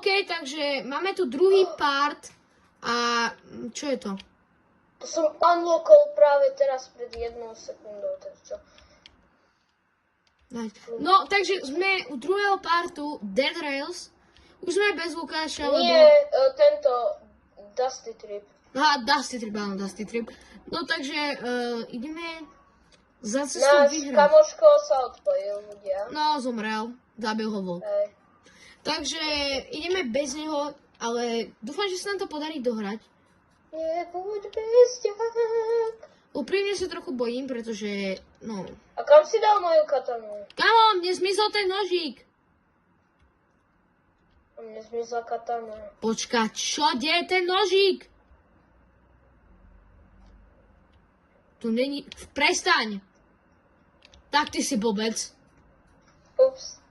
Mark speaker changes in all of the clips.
Speaker 1: OK, takže máme tu druhý part a čo je to?
Speaker 2: To som unlockol práve teraz pred 1 sekundou, takže čo?
Speaker 1: No, takže sme u druhého partu Dead Rails. Už sme bez Lukáša, lebo...
Speaker 2: Nie, tento Dusty Trip.
Speaker 1: Aha, Dusty Trip, áno, Dusty Trip. No, takže ideme za cestou
Speaker 2: Náš
Speaker 1: vyhrať.
Speaker 2: kamoško sa odpojil, ľudia.
Speaker 1: No, zomrel. Zabil ho vlk.
Speaker 2: Hej.
Speaker 1: Takže ideme bez neho, ale dúfam, že sa nám to podarí dohrať.
Speaker 2: Nebuď bezďak.
Speaker 1: Úprimne sa trochu bojím, pretože, no...
Speaker 2: A kam si dal moju katanu?
Speaker 1: Kamo, mne zmizol ten nožík.
Speaker 2: A mne zmizla katana.
Speaker 1: Počkať, čo? Kde je ten nožík? Tu není... Prestaň. Tak ty si blbec.
Speaker 2: Ups.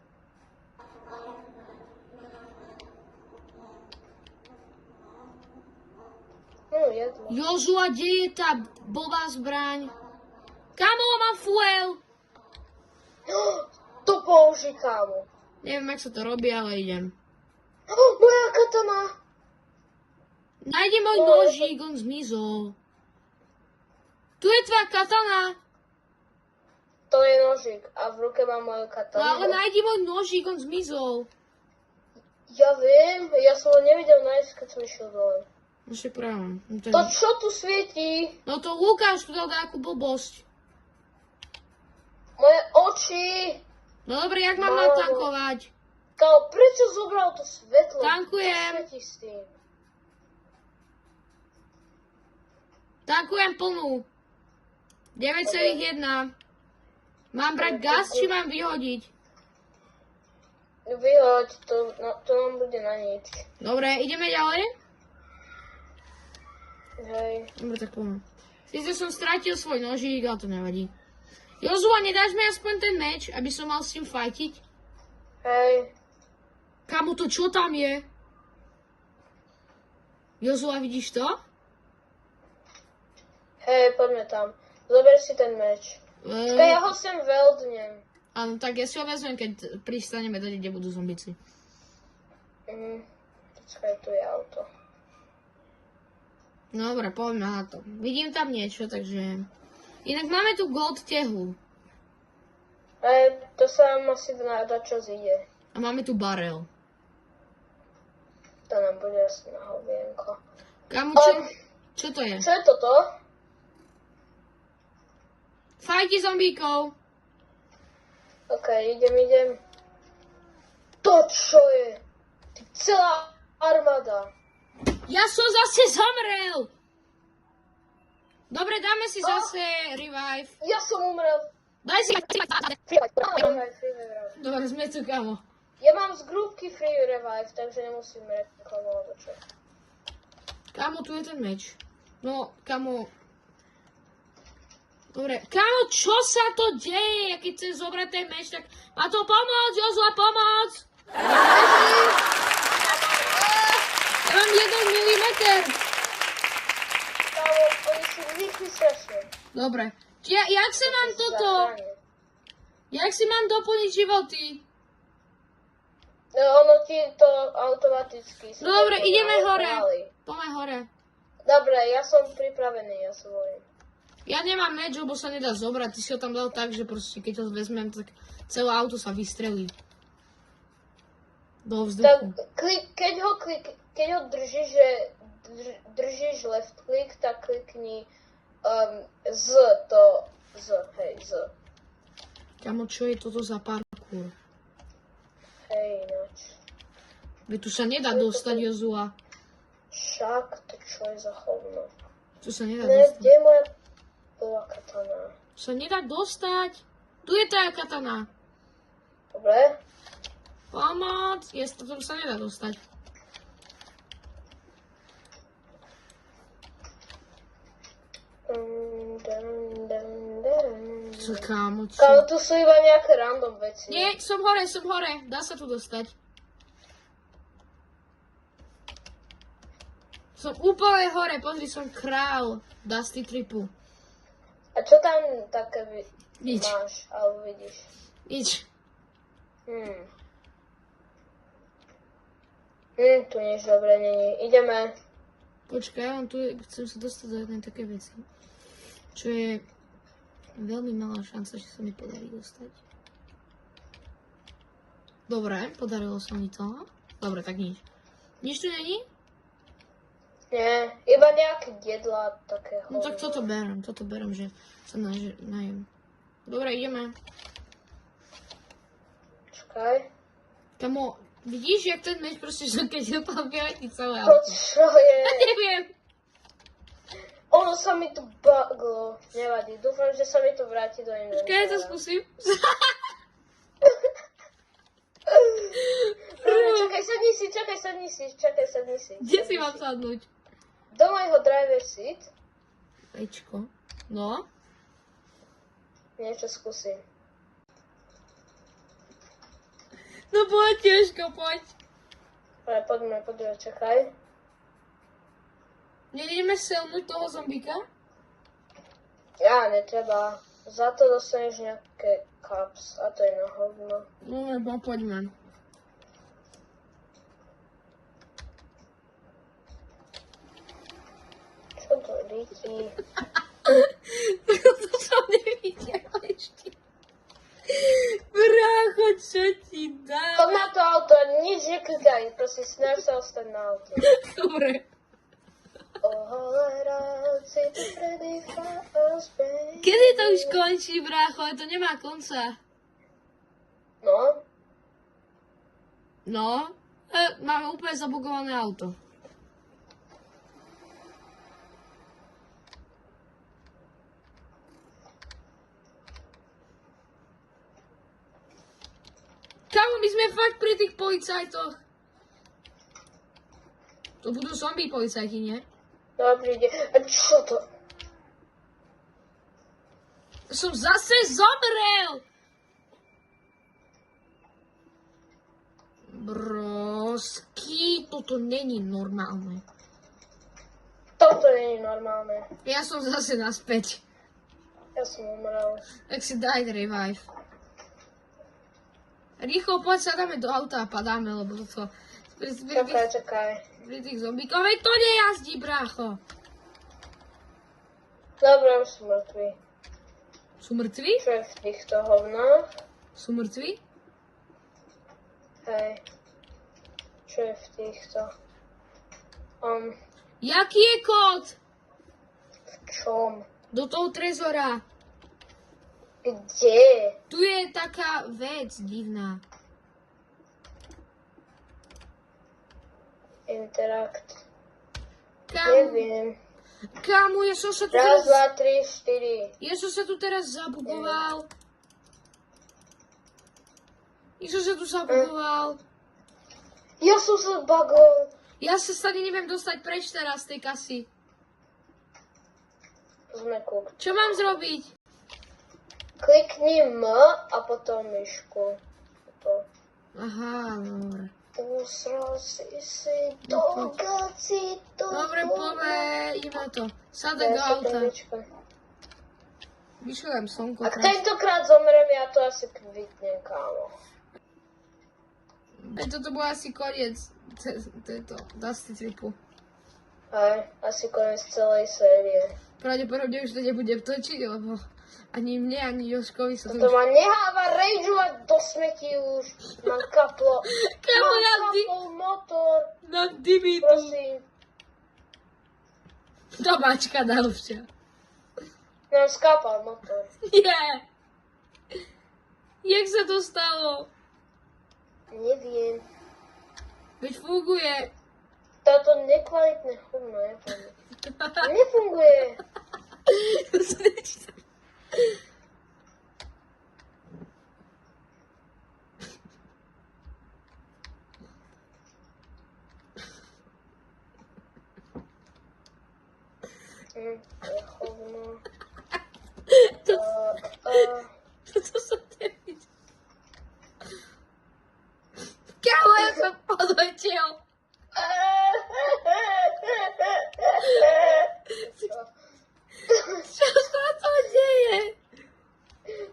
Speaker 2: Jedlo.
Speaker 1: Jožua, kde je tá blbá zbraň? Kamo, mám fuel.
Speaker 2: To použij, kámo.
Speaker 1: Neviem, jak sa to robí, ale idem.
Speaker 2: Moja katana.
Speaker 1: Nájdi môj nožík, on zmizol. Tu je tvoja katana.
Speaker 2: To je nožík a v ruke mám moju katanu.
Speaker 1: No, ale nájdi môj nožík, on zmizol.
Speaker 2: Ja viem, ja som ho nevidel nájsť, keď som išiel dole.
Speaker 1: No však práve.
Speaker 2: To čo tu svietí?
Speaker 1: No to Lukáš tu dal nejakú blbosť.
Speaker 2: Moje oči.
Speaker 1: No dobre, jak mám
Speaker 2: Málo.
Speaker 1: natankovať?
Speaker 2: Kámo, prečo zobral to svetlo?
Speaker 1: Tankujem.
Speaker 2: Čo svietí s tým?
Speaker 1: Tankujem plnú. 9,1. Mám brať gas, či mám vyhodiť?
Speaker 2: Vyhoď, to nám bude na nič.
Speaker 1: Dobre, ideme ďalej?
Speaker 2: Hej.
Speaker 1: Dobre, tak poďme. Sice som stratil svoj nožík, ale to nevadí. Jozua, nedáš mi aspoň ten meč, aby som mal s tým fajtiť?
Speaker 2: Hej.
Speaker 1: Kamu, to čo tam je? Jozua, vidíš to?
Speaker 2: Hej, poďme tam. Zober si ten meč. Čakaj, ja ho sem weldnem.
Speaker 1: Áno, tak ja si ho vezmem, keď pristaneme tady, kde budú zombici.
Speaker 2: Počkaj, tu je auto.
Speaker 1: No dobre, poďme na to. Vidím tam niečo, takže... Inak máme tu gold tehu.
Speaker 2: To sa nám asi na čo zíde.
Speaker 1: A máme tu barel.
Speaker 2: To nám bude asi na hovienko.
Speaker 1: Kamu, čo to je?
Speaker 2: Čo je toto?
Speaker 1: Fajti zombíkov.
Speaker 2: OK, idem. To čo je? Ty celá armáda.
Speaker 1: Ja som zase zomrel! Dobre, dáme si zase revive.
Speaker 2: Ja som umrel.
Speaker 1: Daj si...
Speaker 2: Free
Speaker 1: Dobre, sme tu, kamo.
Speaker 2: Ja mám z grupky free revive, takže nemusím reklamovať o čo.
Speaker 1: Kamo, tu je ten meč. No, kamo... Dobre, kamo, čo sa to deje? Ja keď chcem zobrať ten meč, tak... Má to pomôcť, Jozua, pomoc! Ja mám 1 milimeter.
Speaker 2: Kámo, oni sú rýchli strašne.
Speaker 1: Dobre. Jak si mám toto? Jak si mám doplniť životy?
Speaker 2: No, ono ti to automaticky...
Speaker 1: No dobre, ideme hore. Poďme hore.
Speaker 2: Dobre, ja som pripravený, ja sa bojím.
Speaker 1: Ja nemám meč, lebo sa nedá zobrať. Ty si ho tam dal tak, že proste keď ho vezmem, tak celé auto sa vystrelí. Do vzduchu.
Speaker 2: Tak keď ho držíš left click, tak klikni z.
Speaker 1: Kamo, čo je toto za parkour?
Speaker 2: Hej, ináč.
Speaker 1: Veď tu sa nedá dostať, Jozua.
Speaker 2: Však, to čo je za hovno?
Speaker 1: Tu sa nedá
Speaker 2: Ne,
Speaker 1: dostať.
Speaker 2: kde je moja bola katana?
Speaker 1: Tu sa nedá dostať. Tu je tá katana.
Speaker 2: Dobre?
Speaker 1: Pomoc. Tu sa nedá dostať. Co, kámo, čo?
Speaker 2: Kámo, tu sú iba nejaké random veci.
Speaker 1: Nie, som hore. Dá sa tu dostať. Som úplne hore, pozri, som král Dusty Tripu.
Speaker 2: A čo tam také
Speaker 1: Nič.
Speaker 2: máš, alebo vidíš?
Speaker 1: Nič.
Speaker 2: Tu nič dobre není. Ideme.
Speaker 1: Počkaj, ja tu chcem sa dostať do jednej také veci. Čo je veľmi malá šanca, že sa mi podarí dostať. Dobre, podarilo sa mi to. Dobre, tak nič. Nič tu není?
Speaker 2: Nie, iba nejaké jedlá také.
Speaker 1: No tak toto berem, že sa najem. Dobre, ideme.
Speaker 2: Čakaj.
Speaker 1: Kamo, vidíš, jak ten meč proste, že keď opalkuje ti celé
Speaker 2: To
Speaker 1: auto.
Speaker 2: čo je?
Speaker 1: Neviem.
Speaker 2: Ono sa mi tu buglo. Nevadí, dúfam, že sa mi to vráti do inventára.
Speaker 1: Počkaj, ja to skúsim.
Speaker 2: Čakaj, sadni si.
Speaker 1: Kde si mám sadnúť?
Speaker 2: Do mojho driver seat.
Speaker 1: Ečko. No.
Speaker 2: Niečo skúsim.
Speaker 1: No poď, Jožko, poď.
Speaker 2: Ale poďme, čakaj.
Speaker 1: Nevidíme selnúť toho zombíka?
Speaker 2: Ja, netreba. Za to dostaneš nejaké cups a to je na hovno.
Speaker 1: No lebo poďme.
Speaker 2: Čo to rýti?
Speaker 1: To som nevidela ešte. Brácho, čo ti dám?
Speaker 2: Poď na to auto, nič neklikaj, prosím, snaž sa ostať na auto.
Speaker 1: Dobre. Kedy to už končí, brácho? To nemá konca.
Speaker 2: No,
Speaker 1: No, máme úplne zabugované auto. Kámo, my sme fakt pri tých policajtoch. To budú zombie policajti, nie?
Speaker 2: dobrý deň. A čo to?
Speaker 1: Som zase zomrel! Brosky, toto není normálne.
Speaker 2: Toto nie je normálne.
Speaker 1: Ja som zase naspäť.
Speaker 2: Ja som umrel.
Speaker 1: Tak si daj revive. Rýchlo, poď sa dáme do auta a padáme, lebo toto...
Speaker 2: Čakaj.
Speaker 1: Pri tých zombíkov, veď to nejazdí, brácho.
Speaker 2: Dobre, už sú mŕtvi.
Speaker 1: Sú mŕtvi?
Speaker 2: Čo je v týchto hovnách?
Speaker 1: Sú mŕtvi?
Speaker 2: Hej. Čo je v týchto?
Speaker 1: Jaký je kód?
Speaker 2: V čom?
Speaker 1: Do toho trezora.
Speaker 2: Kde?
Speaker 1: Tu je taká vec divná.
Speaker 2: Interact.
Speaker 1: Kámo, kámo, ja som sa tu
Speaker 2: Raz,
Speaker 1: teraz...
Speaker 2: 2, 3, 4.
Speaker 1: Ja som sa tu teraz zabugoval. Ja som sa tu zabugoval.
Speaker 2: Ja som sa bugol.
Speaker 1: Ja sa stade neviem dostať preč teraz z tej kasy.
Speaker 2: Sme kúk.
Speaker 1: Čo mám zrobiť?
Speaker 2: Klikni M a potom myšku.
Speaker 1: Aha, dobre.
Speaker 2: Usral si do
Speaker 1: No,
Speaker 2: gaci, do...
Speaker 1: Dobre, poďme, ideme na to. Sadaj do auta. Vyšľujem slnko.
Speaker 2: Ak tentokrát zomrem, ja to asi kvitnem, kámo.
Speaker 1: Toto bol asi koniec tejto Dusty tripu.
Speaker 2: Hej, asi koniec celej série.
Speaker 1: Pravdepodobne už to nebudem točiť, lebo ani mne, ani Jožkovi sa
Speaker 2: To ma neháva rageovať do smetí už. Mám kaplo.
Speaker 1: Kámo,
Speaker 2: Mám kapol motor.
Speaker 1: na divitu.
Speaker 2: Prosím.
Speaker 1: Domáčka najlepšia.
Speaker 2: Nám skápal motor.
Speaker 1: Nie. Jak sa to stalo?
Speaker 2: Neviem.
Speaker 1: Veď funguje.
Speaker 2: Táto nekvalitné hovno, neviem. Nefunguje. To je hovno.
Speaker 1: Toto som nevidel. Kámo, ja som podletel. Čo sa to deje?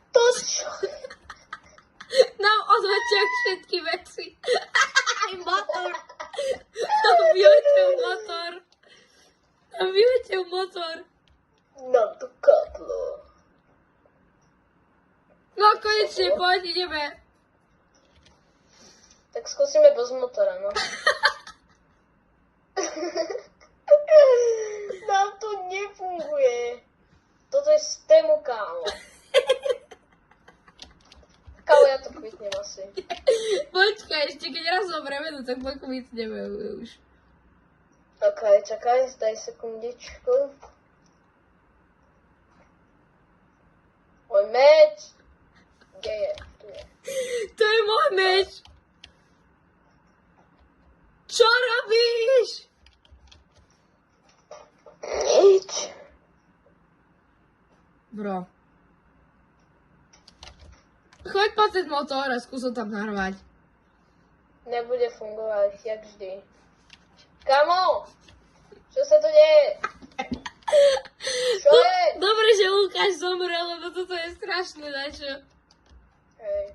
Speaker 2: To čo?
Speaker 1: Nám odletia všetky veci. Aj motor. Tam vyletel motor.
Speaker 2: Nám to kaplo.
Speaker 1: No konečne, poď, ideme.
Speaker 2: Tak skúsime bez motora, no. Nám to nefunguje. Toto je z tému, kámo. Kámo, ja to kvitnem asi.
Speaker 1: Počkaj, ešte keď raz zomreme, no tak pokvitneme už.
Speaker 2: Ok, čakaj, daj sekundičku. Môj meč. Kde je? Tu je.
Speaker 1: To je môj meč. Čo robíš?
Speaker 2: Nič.
Speaker 1: Bro. Choď po ten motor a skús ho tam narvať.
Speaker 2: Nebude fungovať, jak vždy. Kamo! Čo sa tu deje? Čo je?
Speaker 1: Dobre, že Lukáš zomrel, lebo toto je strašné, dačo.
Speaker 2: Hej,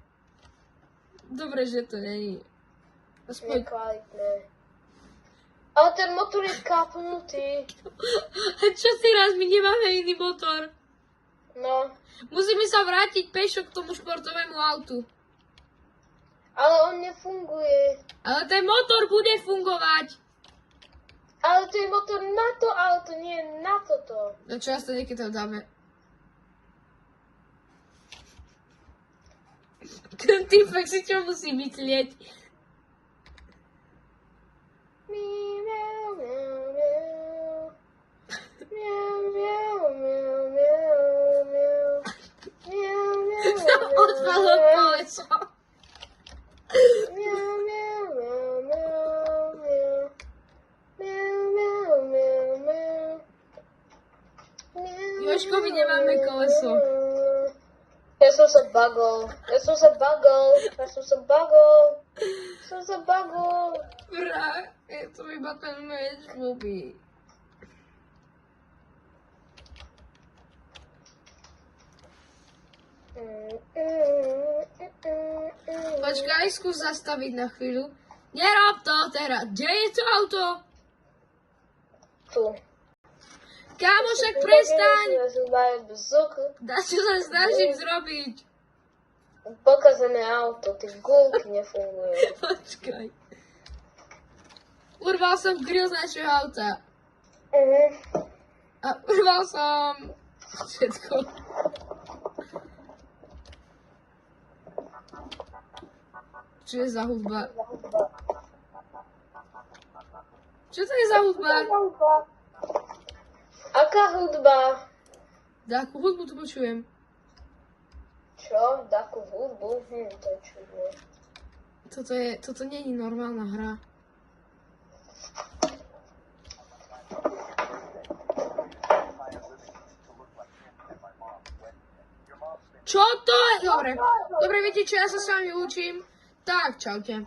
Speaker 1: Dobre, že to není. Aspoň...
Speaker 2: nekvalitné. Ale ten motor je kapnutý.
Speaker 1: Čo si raz, my nemáme iný motor.
Speaker 2: No,
Speaker 1: Musíme sa vrátiť pešo k tomu športovému autu.
Speaker 2: ale on nefunguje.
Speaker 1: Ale ten motor bude fungovať.
Speaker 2: Ale to je motor na to auto, nie na toto.
Speaker 1: No čo, to niekedy tam dáme. Ten typek si čo musí myslieť?
Speaker 2: Miau, miau, miau. Miau, miau, miau, miau, miau. Miau, miau,
Speaker 1: Tam
Speaker 2: miau,
Speaker 1: odpadlo
Speaker 2: miau.
Speaker 1: koleso.
Speaker 2: Miau, miau, miau, miau, miau. Miau, miau, miau, miau. Miau,
Speaker 1: Jožko, my nemáme koleso.
Speaker 2: Ja som sa bagol.
Speaker 1: Bra, je to iba ten meč blbý. Počkaj, skús zastaviť na chvíľu. Nerob to teraz. Kde je to auto?
Speaker 2: Tu.
Speaker 1: Kámo, však prestaň.
Speaker 2: Pokazané
Speaker 1: Čo sa snažím zrobiť?
Speaker 2: auto, tie gulky nefungujú.
Speaker 1: Počkaj. Urval som grill z našeho auta. A urval som všetko. Čo je za hudba? Čo to je za hudba?
Speaker 2: Aká hudba?
Speaker 1: Takú hudbu tu počujem.
Speaker 2: Čo? Takú hudbu? To je čudné.
Speaker 1: Toto nie je normálna hra. Čo to je? Dobre, viete čo, ja sa s vami učím. Tak, čaute.